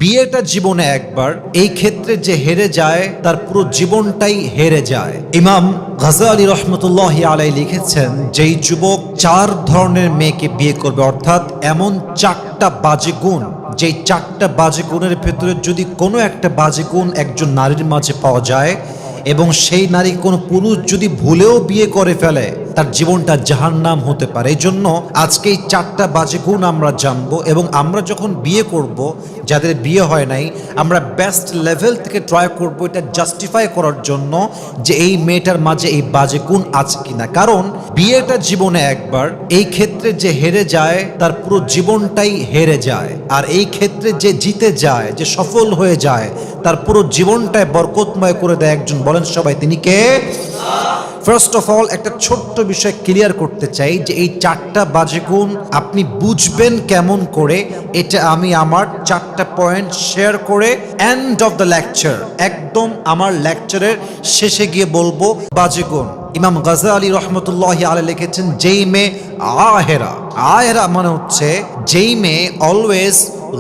বিয়েটা জীবনে একবার, এই ক্ষেত্রে যে হেরে যায় তার পুরো জীবনটাই হেরে যায়। ইমাম গাজ্জালী রহমতুল্লাহি আলাইহি লিখেছেন, যেই যুবক 4 ধরনের মেয়েকে বিয়ে করবে, অর্থাৎ এমন 4টা বাজে গুণ, যেই 4টা বাজে গুণের ভেতরে যদি কোনো একটা বাজে গুণ একজন নারীর মাঝে পাওয়া যায় এবং সেই নারী কোনো পুরুষ যদি ভুলেও বিয়ে করে ফেলে, তার জীবনটা জাহান্নাম হতে পারে। এই জন্য আজকে এই 4টা বাজে গুণ আমরা জানবো এবং আমরা যখন বিয়ে করব, যাদের বিয়ে হয় নাই, আমরা বেস্ট লেভেল থেকে ট্রাই করব এটা জাস্টিফাই করার জন্য যে এই মেয়েটার মাঝে এই বাজে গুণ আছে কিনা। কারণ বিয়েটা জীবনে একবার, এই ক্ষেত্রে যে হেরে যায় তার পুরো জীবনটাই হেরে যায়। আর এই ক্ষেত্রে যে জিতে যায়, যে সফল হয়ে যায়, তার পুরো জীবনটাই বরকতময় করে দেয় একজন। বলেন সবাই, তিনি কে? ফার্স্ট অফ অল একটা ছোট্ট বিষয় ক্লিয়ার করতে চাই যে এই 4টা বাজে গুণ আপনি বুঝবেন কেমন করে, এটা আমি আমার 4টা পয়েন্ট শেয়ার করে এন্ড অফ দ্য লেকচার, একদম আমার লেকচারের শেষে গিয়ে বলবো বাজে গুণ। ইমাম গাজ্জালী রহমতুল্লাহি আলাইহি লিখেছেন, যেই মেয়ে আহেরা, আহেরা মানে হচ্ছে যেই মেয়ে অলওয়েজ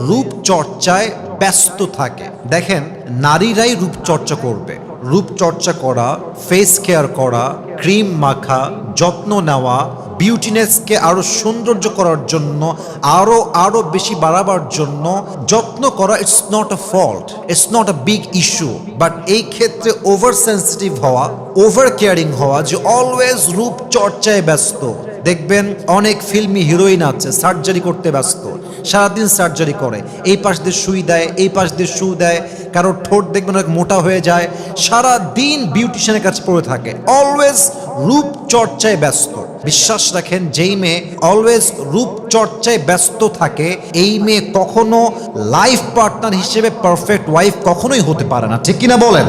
রূপচর্চায় ব্যস্ত থাকে। দেখেন, নারীরাই রূপচর্চা করবে। রূপচর্চা করা, ফেস কেয়ার করা, ক্রিম মাখা, যত্ন নেওয়া, বিউটিনেসকে আরো সৌন্দর্য করার জন্য, আরো বেশি বাড়াবার জন্য যত্ন করা, it's not a fault, it's not a big issue. But এই ক্ষেত্রে ওভার সেন্সিটিভ হওয়া, ওভার কেয়ারিং হওয়া, যে অলওয়েজ রূপচর্চায় ব্যস্ত। দেখবেন অনেক ফিল্মি হিরোইন আছে সার্জারি করতে ব্যস্ত, সারাদিন সার্জারি করে, এই পাশ দিয়ে সুই দেয়, এই পাশ দিয়ে সু দেয়, কারোর ঠোঁট দেখবেন অনেক মোটা হয়ে যায়, সারাদিন বিউটিশিয়ানের কাছে পড়ে থাকে, অলওয়েজ রূপচর্চায় ব্যস্ত। বিশ্বাস রাখেন, যেই মেয়ে অলওয়েজ রূপচর্চায় ব্যস্ত থাকে, এই মেয়ে কখনো লাইফ পার্টনার হিসেবে পারফেক্ট ওয়াইফ কখনোই হতে পারে না। ঠিক কিনা বলেন?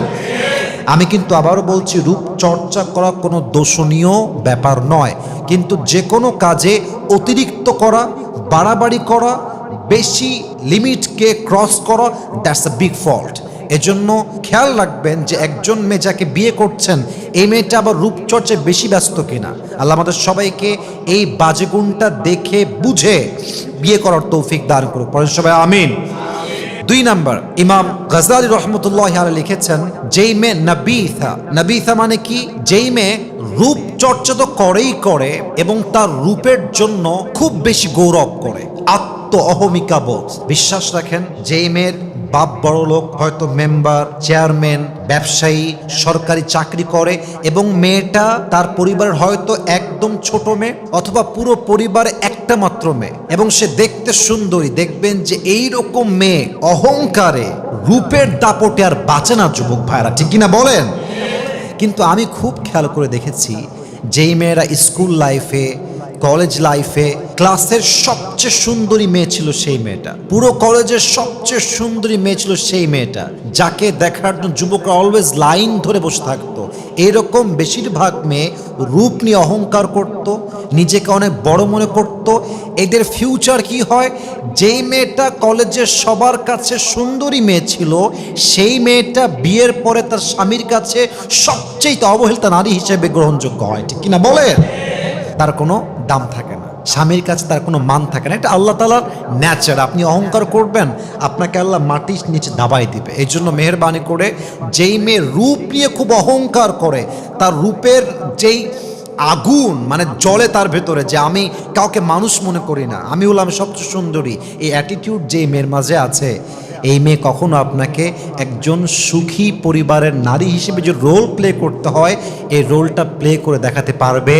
আমি কিন্তু আবারও বলছি, রূপচর্চা করা কোনো দোষণীয় ব্যাপার নয়, কিন্তু যে কোনো কাজে অতিরিক্ত করা, বাড়াবাড়ি করা, বেশি লিমিটকে ক্রস করা, দ্যাটস আ বিগ ফল্ট। এজন্য খেয়াল রাখবেন যে একজন মেয়ে যাকে বিয়ে করছেন, এই মেয়েটা আবার রূপচর্চায় বেশি ব্যস্ত কিনা। আল্লাহ আমাদের সবাইকে এই বাজে গুণটা দেখে বুঝে বিয়ে করার তৌফিক দান করুক। পরে সবাই আমিন। 2 নাম্বার, ইমাম গাজ্জালী রহমতুল্লাহি আলাইহি লিখেছেন, যেই মেয়ে নাবিথা, নাবিথা মানে কি? যেই মেয়ে রূপচর্চা তো করেই করে এবং তার রূপের জন্য খুব বেশি গৌরব করে, আত্ম অহমিকা বোধ। বিশ্বাস রাখেন, যেই মেয়ের বাপ বড় লোক, হয়তো মেম্বার, চেয়ারম্যান, ব্যবসায়ী, সরকারি চাকরি করে, এবং মেয়েটা তার পরিবারের হয়তো একদম ছোট মেয়ে অথবা পুরো পরিবারে একটা মাত্র মেয়ে, এবং সে দেখতে সুন্দরী, দেখবেন যে এই রকম মেয়ে অহংকারে, রূপের দাপটে আর বাঁচে না যুবক ভাইরা। ঠিক কিনা বলেন? কিন্তু আমি খুব খেয়াল করে দেখেছি, যেই মেয়েরা স্কুল লাইফে, কলেজ লাইফে ক্লাসের সবচেয়ে সুন্দরী মেয়ে ছিল সেই মেয়েটা, পুরো কলেজের সবচেয়ে সুন্দরী মেয়ে ছিল সেই মেয়েটা, যাকে দেখার জন্য যুবকরা অলওয়েজ লাইন ধরে বসে থাকতো। এরকম বেশিরভাগ মেয়ে রূপ নিয়ে অহংকার করত, নিজেকে অনেক বড় মনে করত। এদের ফিউচার কি হয়? যেই মেয়েটা কলেজের সবার কাছে সুন্দরী মেয়ে ছিল, সেই মেয়েটা বিয়ের পরে তার স্বামীর কাছে সবচেয়ে অবহেলিত নারী হিসেবে গ্রহণযোগ্য হয়। ঠিক কিনা বলেন? তার কোনো দাম থাকে না, স্বামীর কাছে তার কোনো মান থাকে না। এটা আল্লাহ তাআলার ন্যাচার। আপনি অহংকার করবেন, আপনাকে আল্লাহ মাটির নিচে দাবাই দিবে। এই জন্য মেহেরবানি করে, যেই মেয়ে রূপ নিয়ে খুব অহংকার করে, তার রূপের যেই আগুন মানে জ্বলে তার ভেতরে, যে আমি কাউকে মানুষ মনে করি না, আমি হলাম সবচেয়ে সুন্দরী, এই অ্যাটিটিউড যেই মেয়ের মাঝে আছে, এই মেয়ে কখনো আপনাকে একজন সুখী পরিবারের নারী হিসেবে যে রোল প্লে করতে হয়, এই রোলটা প্লে করে দেখাতে পারবে।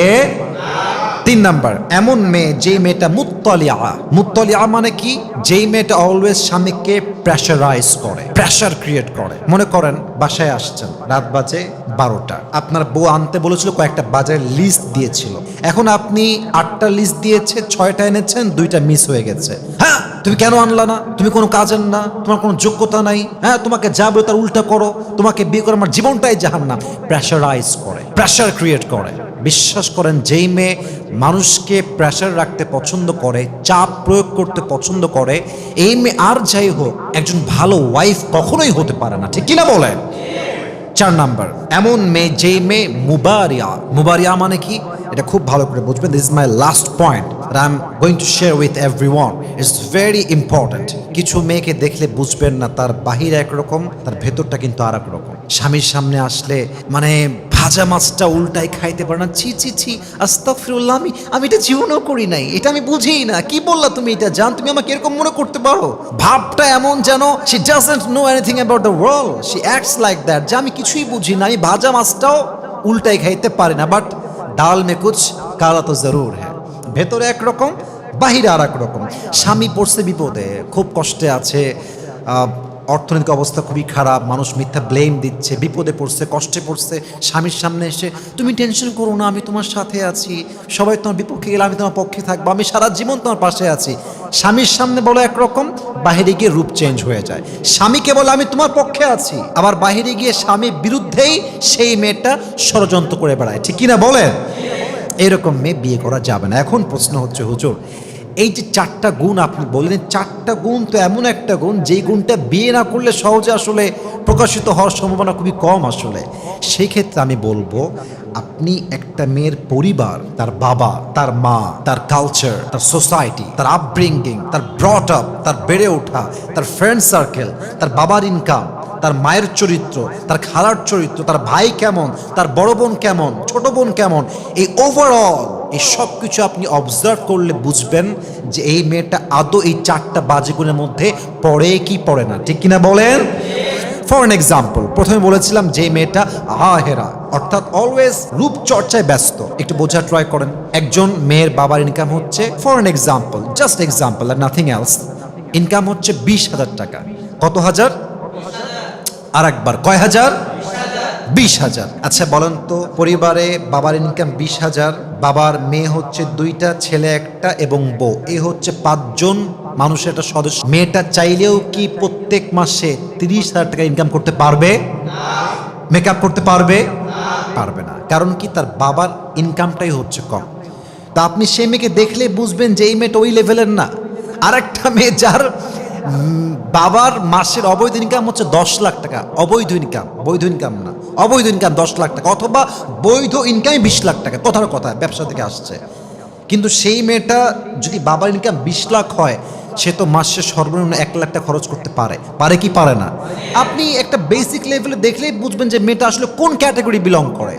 3 নাম্বার, এমন মেয়ে যেই মেয়েটা মুত্তালিআ। মুত্তালিআ মানে কি? যেই মেয়েটা অলওয়েজ স্বামীকে প্রেশারাইজ করে, প্রেশার ক্রিয়েট করে। মনে করেন বাসায় আসছেন, রাত বাজে 12টা, আপনার বউ আনতে বলেছিল, কয়েকটা বাজারের লিস্ট দিয়েছিল, এখন আপনি 8টা লিস্ট দিয়েছে, 6টা এনেছেন, 2টা মিস হয়ে গেছে। হ্যাঁ, তুমি কেন আনলা না? তুমি কোনো কাজের না, তোমার কোনো যোগ্যতা নাই, হ্যাঁ, তোমাকে যা বলে তার উল্টা করো, তোমাকে বিয়ে করে আমার জীবনটাই জাহান্নাম। প্রেশারাইজ করে, প্রেশার ক্রিয়েট করে। বিশ্বাস করেন, যেই মেয়ে মানুষকে প্রেশার রাখতে পছন্দ করে, চাপ প্রয়োগ করতে পছন্দ করে, এই মেয়ে আর যাই হোক একজন ভালো ওয়াইফ কখনোই হতে পারে না। ঠিক কিনা বলেন? 4 নাম্বার, এমন মেয়ে যেই মেয়ে মুবারিয়া। মুবারিয়া মানে কি? এটা খুব ভালো করে বুঝবেন, this is my last point. I am going to share with everyone, it's very important. কিছু মেয়েকে দেখলে বুঝবেন না তার বাহির একরকম, তার ভেতরটা কিন্তু আর এক রকম। স্বামীর সামনে আসলে মানে ভাজা মাছটা উল্টাই খাইতে পারে না, ছি ছি ছি, আস্তাগফিরুল্লাহ, আমি এটা জীবনও করি নাই, এটা আমি বুঝিই না, কি বললা তুমি এটা জান, তুমি আমাকে এরকম মনে করতে পারো? ভাবটা এমন যেন she doesn't know anything about the world, she acts like that, যে আমি কিছুই বুঝি না, আমি ভাজা মাছটাও উল্টাই খাইতে পারি না, বাট ডাল মে কুছ কালা তো জরুর হ্যাঁ। ভেতরে একরকম, বাহিরে আর এক রকম। স্বামী পড়ছে বিপদে, খুব কষ্টে আছে, অর্থনৈতিক অবস্থা খুবই খারাপ, মানুষ মিথ্যা ব্লেম দিচ্ছে, বিপদে পড়ছে, কষ্টে পড়ছে, স্বামীর সামনে এসে তুমি টেনশন করো না, আমি তোমার সাথে আছি, সবাই তোমার বিপক্ষে গেলে আমি তোমার পক্ষে থাকবো, আমি সারা জীবন তোমার পাশে আছি। স্বামীর সামনে বলো একরকম, বাহিরে গিয়ে রূপ চেঞ্জ হয়ে যায়। স্বামীকে বলে আমি তোমার পক্ষে আছি, আবার বাহিরে গিয়ে স্বামীর বিরুদ্ধেই সেই মেয়েটা ষড়যন্ত্র করে বেড়ায়, ঠিক কিনা বলেন? এরকম মেয়ে বিয়ে করা যাবে না। এখন প্রশ্ন হচ্ছে হুজুর, এই যে চারটা গুণ আপনি বললেন, চারটা গুণ তো এমন একটা গুণ যেই গুণটা বিয়ে না করলে সহজে আসলে প্রকাশিত হওয়ার সম্ভাবনা খুবই কম আসলে। সেই ক্ষেত্রে আমি বলবো, আপনি একটা মেয়ের পরিবার, তার বাবা, তার মা, তার কালচার, তার সোসাইটি, তার আপব্রিঙ্গিং, তার ব্রট আপ, তার বেড়ে ওঠা, তার ফ্রেন্ড সার্কেল, তার বাবার ইনকাম, তার মায়ের চরিত্র, তার খালার চরিত্র, তার ভাই কেমন, তার বড় বোন কেমন, ছোট বোন কেমন, এই ওভারঅল এই সব কিছু আপনি অবজার্ভ করলে বুঝবেন যে এই মেয়েটা আদৌ এই চারটা বাজে গুণের মধ্যে পড়ে কি পড়ে না, ঠিক কিনা বলেন? ফর অ্যান এক্সাম্পল, প্রথমে বলেছিলাম যে মেয়েটা আহেরা, অর্থাৎ অলওয়েজ রূপচর্চায় ব্যস্ত। একটু বোঝা ট্রাই করেন, একজন মেয়ের বাবার ইনকাম হচ্ছে, for an example, just example আর নাথিং এলস, ইনকাম হচ্ছে 20,000 টাকা। কত হাজার? আর একবার কয় হাজার? 20,000। আচ্ছা বলেন তো, পরিবারে বাবার ইনকাম 20,000, বাবার মেয়ে হচ্ছে 2টা, ছেলে 1টা এবং বউ, এ হচ্ছে 5 জন মানুষের একটা সদস্য। মেয়েটা চাইলেও কি প্রত্যেক মাসে 30,000 টাকা ইনকাম করতে পারবে? মেকআপ করতে পারবে? পারবে না। কারণ কি? তার বাবার ইনকামটাই হচ্ছে কম। তা আপনি সেই মেয়েকে দেখলে বুঝবেন যে এই মেয়েটা ওই লেভেলের না। আর একটা মেয়ে যার বাবার মাসের অবৈধ ইনকাম হচ্ছে 10 লাখ টাকা, অবৈধ ইনকাম, বৈধ ইনকাম না, অবৈধ ইনকাম 10 লাখ টাকা, অথবা বৈধ ইনকামই 20 লাখ টাকা, কথার কথা ব্যবসা থেকে আসছে। কিন্তু সেই মেয়েটা যদি বাবার ইনকাম 20 লাখ হয়, সে তো মাসে সর্বনিম্ন 1 লাখ টাকা খরচ করতে পারে, পারে কি পারে না? আপনি একটা বেসিক লেভেলে দেখলেই বুঝবেন যে মেয়েটা আসলে কোন ক্যাটাগরি বিলং করে,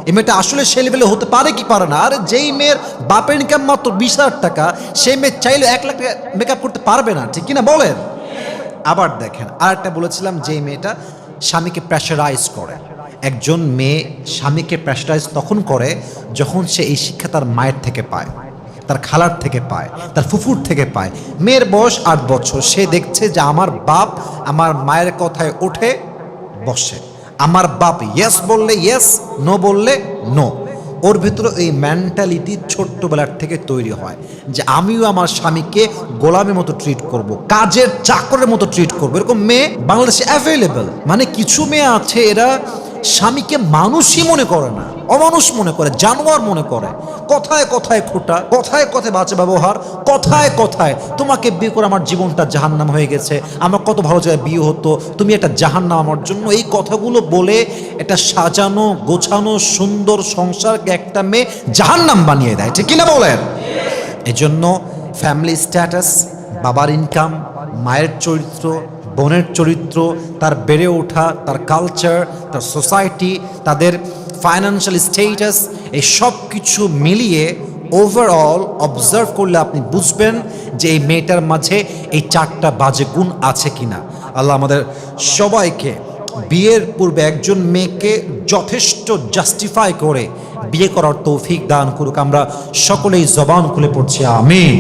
এই মেয়েটা আসলে সে লেভেলে হতে পারে কি পারে না। আর যেই মেয়ের বাপের ইনকাম মাত্র 20,000 টাকা, সেই মেয়ে চাইলে 1 লাখ টাকা মেকআপ করতে পারবে না, ঠিক কিনা বলেন? আবার দেখেন, আর একটা বলেছিলাম যে মেয়েটা স্বামীকে প্রেশারাইজ করে। একজন মেয়ে স্বামীকে প্রেশারাইজ তখন করে যখন সে এই শিক্ষা তার মায়ের থেকে পায়, তার খালার থেকে পায়, তার ফুফুর থেকে পায়। মেয়ের বয়স 8 বছর, সে দেখছে যে আমার বাপ আমার মায়ের কথায় ওঠে বসে, আমার বাপ ইয়েস বললে ইয়েস, নো বললে নো। ওর ভিতরে এই মেন্টালিটি ছোট্টবেলার থেকে তৈরি হয় যে আমিও আমার স্বামীকে গোলামের মতো ট্রিট করব, কাজের চাকরের মতো ট্রিট করব। এরকম মেয়ে বাংলাদেশে অ্যাভেলেবল। মানে কিছু মেয়ে আছে এরা স্বামীকে মানুষই মনে করে না, অমানুষ মনে করে, জানোয়ার মনে করে। কথায় কথায় খোটা, কথায় কথায় বাজে ব্যবহার, কথায় কথায় তোমাকে বিয়ে করে আমার জীবনটা জাহান্নাম হয়ে গেছে, আমার কত ভালো জায়গায় বিয়ে হতো, তুমি একটা জাহান্নাম আমার জন্য, এই কথাগুলো বলে একটা সাজানো গোছানো সুন্দর সংসারকে একটা মেয়ে জাহান্নাম বানিয়ে দেয়, ঠিক কিনা বলেন? এজন্য ফ্যামিলি স্ট্যাটাস, বাবার ইনকাম, মায়ের চরিত্র, বোনের চরিত্র, তার বেড়ে ওঠা, তার কালচার, তার সোসাইটি, তাদের ফাইন্যান্সিয়াল স্টেটাস, এই সব কিছু মিলিয়ে ওভারঅল অবজার্ভ করলে আপনি বুঝবেন যে এই মেয়েটার মাঝে এই 4টা বাজে গুণ আছে কিনা। আল্লাহ আমাদের সবাইকে বিয়ের পূর্বে একজন মেয়েকে যথেষ্ট জাস্টিফাই করে বিয়ে করার তৌফিক দান করুক। আমরা সকলেই জবান খুলে পড়ছি আমিন।